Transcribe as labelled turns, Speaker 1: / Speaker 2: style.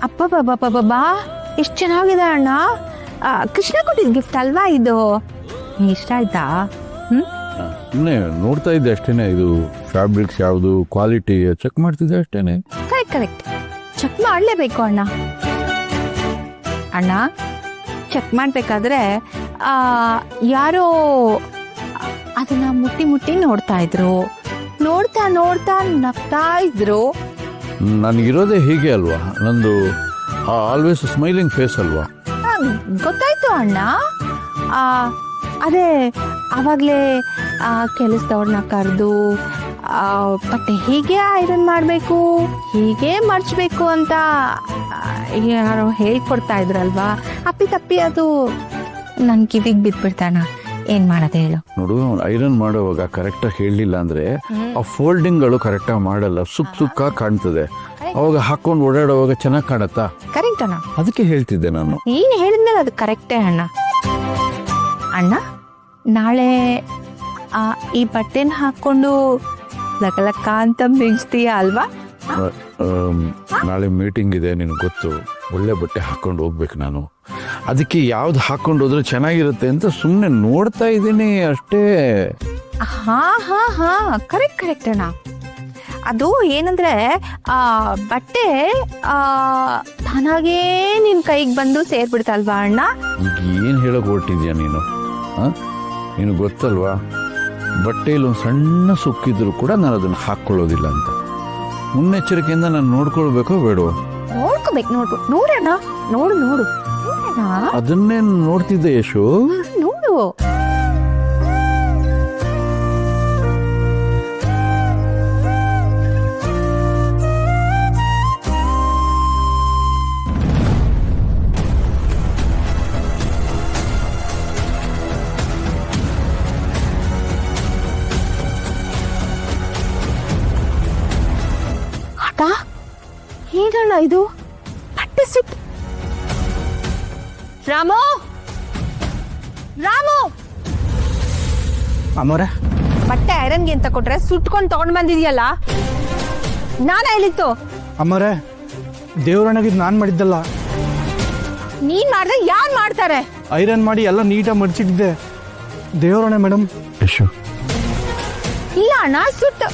Speaker 1: ಅಪ್ಪ ಬಾಬಾ ಎಷ್ಟು ಚೆನ್ನಾಗಿದೆ ಅಣ್ಣ. ಕೃಷ್ಣ ಕೊಟ್ಟಿದ್ ಗಿಫ್ಟ್ ಅಲ್ವಾ ಇದು? ಇಷ್ಟ ಆಯ್ತಾ?
Speaker 2: ಸುಮ್ಮನೆ ನೋಡ್ತಾ ಇದ್ದೆ ಅಷ್ಟೇನೆ. ಇದು ಫ್ಯಾಬ್ರಿಕ್ಸ್ ಯಾವುದು ಕ್ವಾಲಿಟಿ ಚೆಕ್ ಮಾಡ್ತಿದ್ದೆ ಅಷ್ಟೇನೆ.
Speaker 1: ಕರೆಕ್ಟ್ ಚೆಕ್ ಮಾಡಲೇಬೇಕು ಅಣ್ಣ. ಅಣ್ಣ ಚೆಕ್ ಮಾಡಬೇಕಾದ್ರೆ ಯಾರೋ ಅದನ್ನ ಮುಟ್ಟಿ ನೋಡ್ತಾ ಇದ್ರು. ನೋಡ್ತಾ ನಗ್ತಾ ಇದ್ರು.
Speaker 2: ನನಗಿರೋದೇ ಹೀಗೆ ಅಲ್ವಾ, ನಂದು ಆಲ್ವೇಸ್ ಸ್ಮೈಲಿಂಗ್ ಫೇಸ್ ಅಲ್ವಾ.
Speaker 1: ಗೊತ್ತಾಯ್ತು ಅಣ್ಣ. ಅದೇ ಆವಾಗಲೇ ಕೆಲಸದವ್ರನ್ನ ಕರೆದು ಬಟ್ಟೆ ಹೀಗೆ ಐರನ್ ಮಾಡಬೇಕು, ಹೀಗೆ ಮರ್ಚಬೇಕು ಅಂತ ಯಾರೋ ಹೇಳ್ಕೊಡ್ತಾ ಇದ್ರಲ್ವಾ, ಅಪ್ಪಿ ಅದು ನನ್ನ ಕಿವಿಗೆ ಬಿದ್ಬಿಡ್ತಾಣ. ಏನ್ ಮಾಡೋದು ಹೇಳು?
Speaker 2: ನೋಡು, ಐರನ್ ಮಾಡುವಾಗ ಕರೆಕ್ಟಾಗಿ ಹೇಳಲಿಲ್ಲ ಅಂದ್ರೆ ಆ ಫೋಲ್ಡಿಂಗ್ಗಳು ಕರೆಕ್ಟಾಗಿ ಮಾಡಲ್ಲ, ಸುಕ್ಕ ಕಾಣ್ತದೆ. ಅವಾಗ ಹಾಕೊಂಡು ಓಡಾಡುವಾಗ ಚೆನ್ನಾಗಿ ಕಾಣತ್ತಾ?
Speaker 1: ಕರೆಕ್ಟ್ ಅಣ್ಣ,
Speaker 2: ಅದಕ್ಕೆ ಹೇಳ್ತಿದ್ದೆ ನಾನು.
Speaker 1: ನೀನು ಹೇಳಿದ್ಮೇಲೆ ಅದು ಕರೆಕ್ಟೇ ಅಣ್ಣ. ಅಣ್ಣ ನಾಳೆ ಈ ಬಟ್ಟೆನ ಹಾಕೊಂಡು ಲಕ ಅಂತ ಮಿಂಚ್ತೀಯ ಅಲ್ವಾ?
Speaker 2: ನಾಳೆ ಮೀಟಿಂಗ್ ಇದೆ, ನಿನಗೆ ಗೊತ್ತು. ಒಳ್ಳೆ ಬಟ್ಟೆ ಹಾಕೊಂಡು ಹೋಗ್ಬೇಕು ನಾನು. ಅದಕ್ಕೆ ಯಾವ್ದು ಹಾಕೊಂಡು ಹೋದ್ರೆ ಚೆನ್ನಾಗಿರುತ್ತೆ ಅಂತ ಸುಮ್ಮನೆ ನೋಡ್ತಾ ಇದ್ದೀನಿ ಅಷ್ಟೇ.
Speaker 1: ಹಾ ಕರೆಕ್ಟ್ ಅಣ್ಣ. ಅದು ಏನಂದ್ರೆ ಬಟ್ಟೆ ತಾನಾಗೇ ನಿನ್ ಕೈಗೆ ಬಂದು ಸೇರ್ಬಿಡ್ತಲ್ವಾ ಅಣ್ಣ?
Speaker 2: ಈಗ ಏನು ಹೇಳಕ್ ಹೊರಟಿದ್ಯಾ ನೀನು? ನೀನು ಗೊತ್ತಲ್ವಾ, ಬಟ್ಟೆಯಲ್ಲಿ ಒಂದು ಸಣ್ಣ ಸುಕ್ಕಿದ್ರು ಕೂಡ ನಾನು ಅದನ್ನು ಹಾಕ್ಕೊಳ್ಳೋದಿಲ್ಲ ಅಂತ. ಮುನ್ನೆಚ್ಚರಿಕೆಯಿಂದ ನಾನು ನೋಡ್ಕೊಳ್ಬೇಕೋ ಬೇಡವೋ?
Speaker 1: ನೋಡೋಣ. ನೋಡು
Speaker 2: ಅದನ್ನೇ ನೋಡ್ತಿದ್ದೆ ಯಶು.
Speaker 1: ನೋಡು. ಏನಣ್ಣ ಇದು? ಬಟ್ಟೆ ಸುಟ್ಟು. ರಾಮು
Speaker 3: ಅಮ್ಮೋರೆ,
Speaker 1: ಬಟ್ಟೆ ಐರನ್ಗೆ ಅಂತ ಕೊಟ್ರೆ ಸುಟ್ಕೊಂಡು ತಗೊಂಡ್ ಬಂದಿದ್ಯಲ್ಲ, ನಾನ ಹೇಳಿತ್ತು.
Speaker 3: ಅಮ್ಮೋರೆ, ದೇವ್ರಣ್ಣಗಿದ್ ನಾನ್ ಮಾಡಿದ್ದಲ್ಲ.
Speaker 1: ನೀನ್ ಮಾಡ್ದೆ ಯಾರು ಮಾಡ್ತಾರೆ?
Speaker 3: ಐರನ್ ಮಾಡಿ ಎಲ್ಲ ನೀಟಾಗಿ ಮಡ್ಚಿಟ್ಟಿದ್ದೆ. ದೇವ್ರಣ್ಣ ಮೇಡಮ್.
Speaker 2: ಯಶು,
Speaker 1: ಇಲ್ಲ ಅಣ್ಣ, ಸುಟ್ಟು